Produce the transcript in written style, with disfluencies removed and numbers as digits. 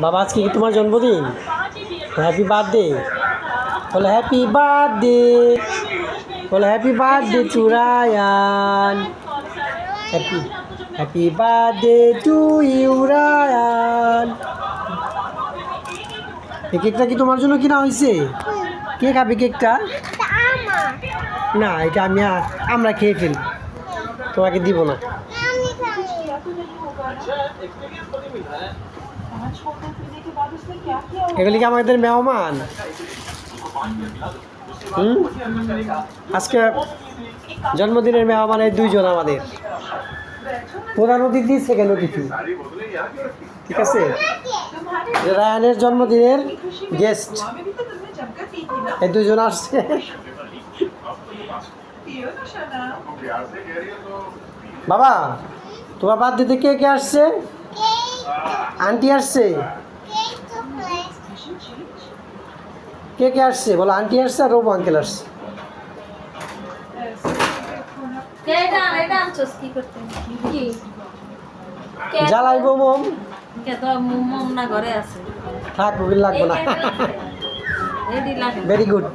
বাবা আজকে কি তোমার জন্মদিন? Happy birthday. বলো হ্যাপি বার্থডে। বলো happy birthday to Ryan. Happy happy birthday to you Ryan. এই কেকটা কি তোমার জন্য কিনা হয়েছে? কে খাবে কেকটা? না, এটা আমরা খেয়ে ফেলি, তোমাকে দিব না। এগুলি কি আমাদের মেহমান? আজকে জন্মদিনের মেহমান এই দুইজন আমাদের, প্রধান অতিথি সেকেন্ড অতিথি। ঠিক আছে, রায়ানের জন্মদিনের গেস্ট এই দুজন আসছে। বাবা তোমার বার্থডেতে কে কে আসছে? আন্টি আসছে। কে কে আসছে বলো? আন্টি আসছে আর রবু আঙ্কেল আসছে। জ্বালাইবো মোম। থাক, লাগবো না। Very good.